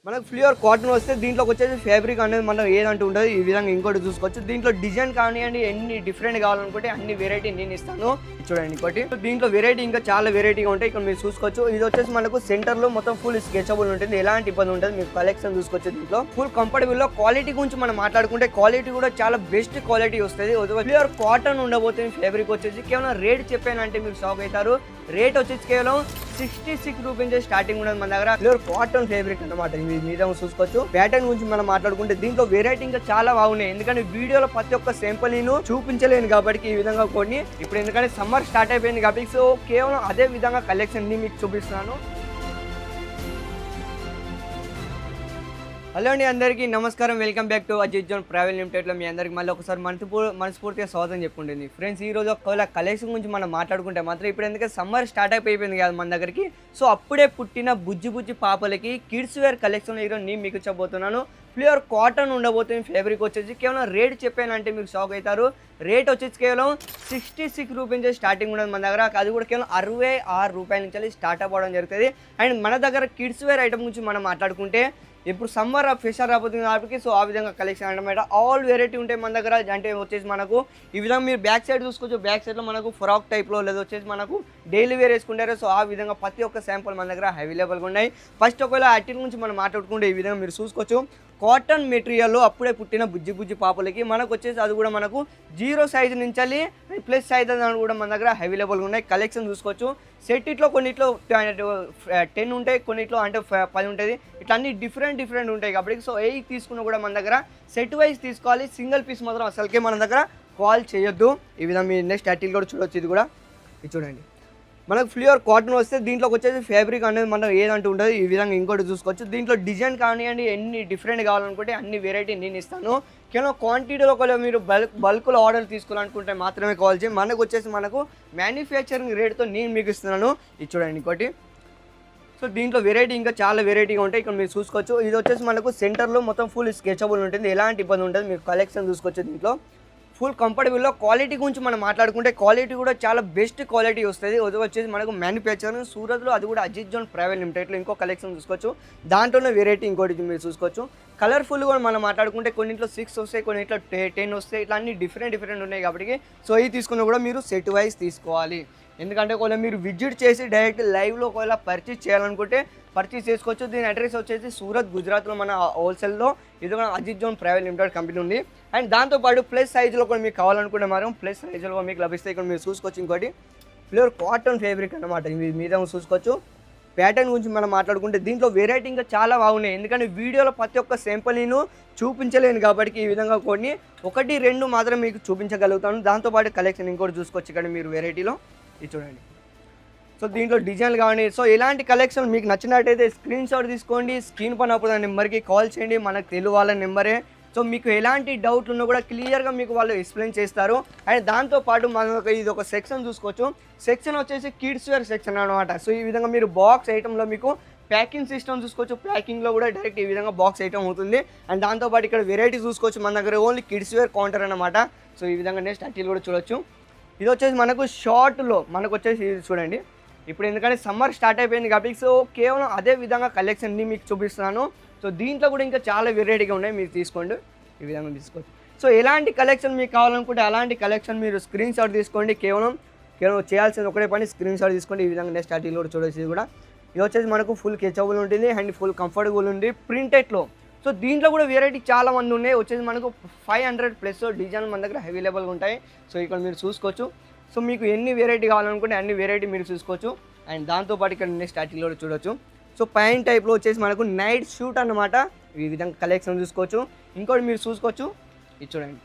మనకు ఫ్లియర్ కాటన్ వస్తే దీంట్లోకి వచ్చేసి ఫ్యాబ్రిక్ అనేది మనం ఏదంటూ ఉంటుంది ఈ విధంగా ఇంకోటి చూసుకోవచ్చు. దీంట్లో డిజైన్ కానివ్వండి ఎన్ని డిఫరెంట్ కావాలనుకుంటే అన్ని వెరైటీ నేను ఇస్తాను. చూడండి ఇంకోటి దీంట్లో వెరైటీ ఇంకా చాలా వెరైటీగా ఉంటాయి. ఇక్కడ మీరు చూసుకోవచ్చు. ఇది వచ్చేసి మనకు సెంటర్ లో మొత్తం ఫుల్ స్కెచబుల్ ఉంటుంది, ఎలాంటి ఇబ్బంది ఉంటుంది. మీకు కలెక్షన్ చూసుకోవచ్చు. దీంట్లో ఫుల్ కంఫర్టబుల్ లో క్వాలిటీ గురించి మనం మాట్లాడుకుంటే క్వాలిటీ కూడా చాలా బెస్ట్ క్వాలిటీ వస్తుంది. ఫ్లియర్ కాటన్ ఉండబోతుంది. ఫ్యాబ్రిక్ వచ్చేసి కేవలం రేట్ చెప్పానంటే మీరు షాక్ అవుతారు. రేట్ వచ్చేసి కేవలం 66 రూపీస్ స్టార్టింగ్ ఉండదు మన దగ్గర. ప్యూర్ కాటన్ ఫ్యాబ్రిక్ అన్నమాట. మీద చూసుకోవచ్చు. ప్యాటర్న్ గురించి మనం మాట్లాడుకుంటే దీంట్లో వెరైటీ ఇంకా చాలా బాగున్నాయి. ఎందుకంటే వీడియోలో ప్రతి ఒక్క శాంపుల్ నేను చూపించలేను కాబట్టి ఈ విధంగా కొన్ని ఇప్పుడు ఎందుకంటే సమ్మర్ స్టార్ట్ అయిపోయింది కాబట్టి సో కేవలం అదే విధంగా కలెక్షన్ ని మీకు చూపిస్తున్నాను. హలో అండి, అందరికీ నమస్కారం. Welcome back to Ajith zone travel లిమిటెడ్లో మీ అందరికి మళ్ళీ ఒకసారి మనస్ఫూర్తిగా స్వాగతం చెప్పుకుంటుంది. ఫ్రెండ్స్, ఈ రోజు ఒకవేళ కలెక్షన్ గురించి మనం మాట్లాడుకుంటే మాత్రం ఇప్పుడు ఎందుకంటే సమ్మర్ స్టార్ట్ అయిపోయింది కదా మన దగ్గరికి. సో అప్పుడే పుట్టిన బుజ్జి పాపలకి కిడ్స్ వేర్ కలెక్షన్ ఈరోజు నేను మీకు చెప్పబోతున్నాను. ప్యూర్ కాటన్ ఉండబోతుంది. ఫ్యాబ్రిక్ వచ్చేసి కేవలం రేట్ చెప్పానంటే మీరు షాక్ అవుతారు. రేట్ వచ్చేసి కేవలం 66 రూపీస్ స్టార్టింగ్ ఉండదు మన దగ్గర. అది కూడా కేవలం 66 రూపాయల నుంచి స్టార్ట్ అవ్వడం జరుగుతుంది. అండ్ మన దగ్గర కిడ్స్ వేర్ ఐటమ్ గురించి మనం మాట్లాడుకుంటే ఇప్పుడు సమ్మర్ ఫెషర్ రాబోతుంది కాబట్టి సో ఆ విధంగా కలెక్షన్ అనమాట. ఆల్ వెరైటీ ఉంటాయి మన దగ్గర. అంటే వచ్చేసి మనకు ఈ విధంగా మీరు బ్యాక్ సైడ్ చూసుకోవచ్చు. బ్యాక్ సైడ్లో మనకు ఫ్రాక్ టైప్లో లేదా వచ్చేసి మనకు డైలీ వేర్ వేసుకుంటారు. సో ఆ విధంగా ప్రతి ఒక్క శాంపుల్ మన దగ్గర అవైలబుల్గా ఉన్నాయి. ఫస్ట్ ఒకవేళ అట్టిల గురించి మనం మాట్లాడుకుంటే ఈ విధంగా మీరు చూసుకోవచ్చు. కాటన్ మెటీరియల్లో అప్పుడే పుట్టిన బుజ్జి పాపలకి మనకు వచ్చేసి అది కూడా మనకు 0 సైజు నుంచి ప్లస్ సైజ్ అని కూడా మన దగ్గర అవైలబుల్గా ఉన్నాయి. కలెక్షన్ చూసుకోవచ్చు. సెట్ ఇట్లో కొన్నిట్లో 10 ఉంటాయి, కొన్నిట్లో అంటే 10 ఉంటుంది. ఇట్లా అన్ని డిఫరెంట్ ఉంటాయి కాబట్టి సో ఏ తీసుకున్నా కూడా మన దగ్గర సెట్ వైజ్ తీసుకోవాలి. సింగిల్ పీస్ మాత్రం అసలుకే మన దగ్గర కాల్ చేయొద్దు. ఈ విధంగా మీ నెక్స్ట్ అట్టిల్ కూడా చూడవచ్చు. ఇది కూడా ఇది చూడండి. మనకు ఫ్లియర్ కాటన్ వస్తే దీంట్లోకి వచ్చేసి ఫ్యాబ్రిక్ అనేది మనం ఏదంటూ ఉంటుంది ఈ విధంగా ఇంకోటి చూసుకోవచ్చు. దీంట్లో డిజైన్ కానివ్వండి ఎన్ని డిఫరెంట్ కావాలనుకుంటే అన్ని వెరైటీ నేను ఇస్తాను. కేవలం క్వాంటిటీలో ఒకవేళ మీరు బల్క్లో ఆర్డర్ తీసుకోవాలనుకుంటే మాత్రమే కాల్ చేయండి. మనకు వచ్చేసి మనకు మ్యానుఫ్యాక్చరింగ్ రేట్తో నేను మీకు ఇస్తున్నాను. ఇది చూడండి ఇంకోటి. సో దీంట్లో వెరైటీ ఇంకా చాలా వెరైటీగా ఉంటాయి. ఇక్కడ మీరు చూసుకోవచ్చు. ఇది వచ్చేసి మనకు సెంటర్లో మొత్తం ఫుల్ స్కెచబుల్ ఉంటుంది, ఎలాంటి ఇబ్బంది ఉంటుంది. మీరు కలెక్షన్ చూసుకోవచ్చు. దీంట్లో ఫుల్ కంఫర్టబుల్లో క్వాలిటీ గురించి మనం మాట్లాడుకుంటే క్వాలిటీ కూడా చాలా బెస్ట్ క్వాలిటీ వస్తుంది. అది వచ్చేసి మనకు మ్యానుఫ్యాక్చరింగ్ సూరత్లో, అది కూడా అజిత్ జోన్ ట్రావెల్ లిమిటెడ్లో ఇంకో కలెక్షన్ చూసుకోవచ్చు. దాంట్లోనే వెరైటీ ఇంకోటి మీరు చూసుకోవచ్చు. కలర్ఫుల్ కూడా మనం మాట్లాడుకుంటే కొన్నింట్లో 6 వస్తాయి, కొన్నింట్లో 10 వస్తాయి. ఇట్లా అన్ని డిఫరెంట్ ఉన్నాయి కాబట్టి సో ఇది తీసుకున్నా కూడా మీరు సెట్ వైజ్ తీసుకోవాలి. ఎందుకంటే ఒకవేళ మీరు విజిట్ చేసి డైరెక్ట్ లైవ్లో ఒకవేళ పర్చేస్ చేయాలనుకుంటే పర్చేస్ చేసుకోవచ్చు. దీని అడ్రస్ వచ్చేసి సూరత్, గుజరాత్లో మన హోల్సేల్లో ఇది కూడా Ajith zone travel limited company ఉంది. అండ్ దాంతోపాటు ప్లస్ సైజులో కూడా మీకు కావాలనుకుంటే మాత్రం ప్లస్ సైజులో మీకు లభిస్తాయి. ఇక్కడ మీరు చూసుకోవచ్చు. ఇంకోటి ప్యూర్ కాటన్ ఫ్యాబ్రిక్ అనమాట. మీద చూసుకోవచ్చు. ప్యాటర్న్ గురించి మనం మాట్లాడుకుంటే దీంట్లో వెరైటీ ఇంకా చాలా బాగున్నాయి. ఎందుకంటే వీడియోలో ప్రతి ఒక్క శాంపుల్ నేను చూపించలేను కాబట్టి ఈ విధంగా కొన్ని 1-2 మాత్రం మీకు చూపించగలుగుతాను. దాంతోపాటు కలెక్షన్ ఇంకోటి చూసుకోవచ్చు. ఇక్కడ మీరు వెరైటీలో ఇది చూడండి. సో దీంట్లో డిజైన్లు కావండి. సో ఇలాంటి కలెక్షన్ మీకు నచ్చినట్టయితే స్క్రీన్ షాట్ తీసుకోండి. స్క్రీన్ పైన అప్పుడు నెంబర్కి కాల్ చేయండి. మనకు తెలుగు వాళ్ళ నెంబరే. సో మీకు ఎలాంటి డౌట్లు ఉన్నా కూడా క్లియర్గా మీకు వాళ్ళు ఎక్స్ప్లెయిన్ చేస్తారు. అండ్ దాంతోపాటు మనకు ఇది ఒక సెక్షన్ చూసుకోవచ్చు. సెక్షన్ వచ్చేసి కిడ్స్ వేర్ సెక్షన్ అనమాట. సో ఈ విధంగా మీరు బాక్స్ ఐటెంలో మీకు ప్యాకింగ్ సిస్టమ్ చూసుకోవచ్చు. ప్యాకింగ్లో కూడా డైరెక్ట్ ఈ విధంగా బాక్స్ ఐటమ్ అవుతుంది. అండ్ దాంతోపాటు ఇక్కడ వెరైటీ చూసుకోవచ్చు. మన దగ్గర ఓన్లీ కిడ్స్ వేర్ కౌంటర్ అనమాట. సో ఈ విధంగా నెక్స్ట్ అట్టిల్ కూడా చూడొచ్చు. ఇది వచ్చేసి మనకు షార్ట్లో మనకు వచ్చేసి ఇది చూడండి. ఇప్పుడు ఎందుకంటే సమ్మర్ స్టార్ట్ అయిపోయింది కాబట్టి సో కేవలం అదే విధంగా కలెక్షన్ని మీకు చూపిస్తున్నాను. సో దీంట్లో కూడా ఇంకా చాలా వెరైటీగా ఉన్నాయి. మీరు తీసుకోండి. ఈ విధంగా తీసుకోండి. సో ఎలాంటి కలెక్షన్ మీకు కావాలనుకుంటే అలాంటి కలెక్షన్ మీరు స్క్రీన్ షాట్ తీసుకోండి. కేవలం చేయాల్సింది ఒకటే పని, స్క్రీన్ షాట్ తీసుకోండి. ఈ విధంగా నెక్స్ట్ అట్టిల్ కూడా చూడొచ్చు. ఇది కూడా ఇది వచ్చేసి మనకు ఫుల్ కెచబుల్ ఉంటుంది అండ్ ఫుల్ కంఫర్టబుల్ ఉంది ప్రింటెడ్లో. సో దీంట్లో కూడా వెరైటీ చాలా మంది ఉన్నాయి. వచ్చేసి మనకు 500+ డిజైన్ మన దగ్గర అవైలబుల్గా ఉంటాయి. సో ఇక్కడ మీరు చూసుకోవచ్చు. సో మీకు ఎన్ని వెరైటీ కావాలనుకుంటే అన్ని వెరైటీ మీరు చూసుకోవచ్చు. అండ్ దాంతోపాటు ఇక్కడ నెక్స్ట్ అట్టిల్ కూడా చూడొచ్చు. సో పైన్ టైప్లో వచ్చేసి మనకు నైట్ షూట్ అనమాట. ఈ విధంగా కలెక్షన్ చూసుకోవచ్చు. ఇంకోటి మీరు చూసుకోవచ్చు. ఇది చూడండి.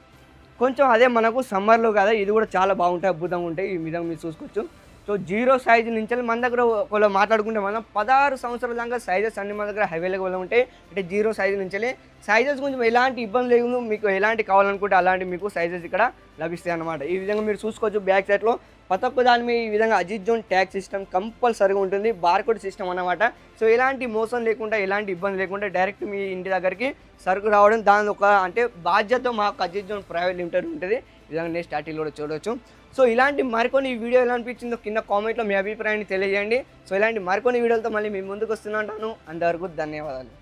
కొంచెం అదే మనకు సమ్మర్లో కదా, ఇది కూడా చాలా బాగుంటాయి, అద్భుతంగా ఉంటాయి. ఈ విధంగా మీరు చూసుకోవచ్చు. సో 0 సైజు నుంచి మన దగ్గర ఒకవేళ మాట్లాడుకుంటే మనం 16 సంవత్సరాల దాకా సైజెస్ అన్ని మన దగ్గర అవైలబుల్ ఉంటాయి. అంటే 0 సైజు నుంచి సైజెస్ కొంచెం ఎలాంటి ఇబ్బంది లేదు. మీకు ఎలాంటి కావాలనుకుంటే అలాంటి మీకు సైజెస్ ఇక్కడ లభిస్తాయి అన్నమాట. ఈ విధంగా మీరు చూసుకోవచ్చు. బ్యాక్ సైడ్లో ప్రతి ఒక్క దాని మీద ఈ విధంగా అజిత్ జోన్ ట్యాగ్ సిస్టమ్ కంపల్సరీగా ఉంటుంది. బార్కోడ్ సిస్టమ్ అన్నమాట. సో ఎలాంటి మోసం లేకుండా ఎలాంటి ఇబ్బంది లేకుండా డైరెక్ట్ మీ ఇంటి దగ్గరికి సరుకు రావడం దాని ఒక అంటే బాధ్యత మాకు అజిత్ జోన్ ప్రైవేట్ లిమిటెడ్ ఉంటుంది. ఈ విధంగా నెక్స్ట్ అట్టిల్ కూడా చూడవచ్చు. సో ఇలాంటి మరికొన్ని వీడియో ఎలా అనిపించిందో కింద కామెంట్లో మీ అభిప్రాయాన్ని తెలియజేయండి. సో ఇలాంటి మరికొన్ని వీడియోలతో మళ్ళీ మీ ముందుకు వస్తున్నాను. అంతవరకు ధన్యవాదాలు.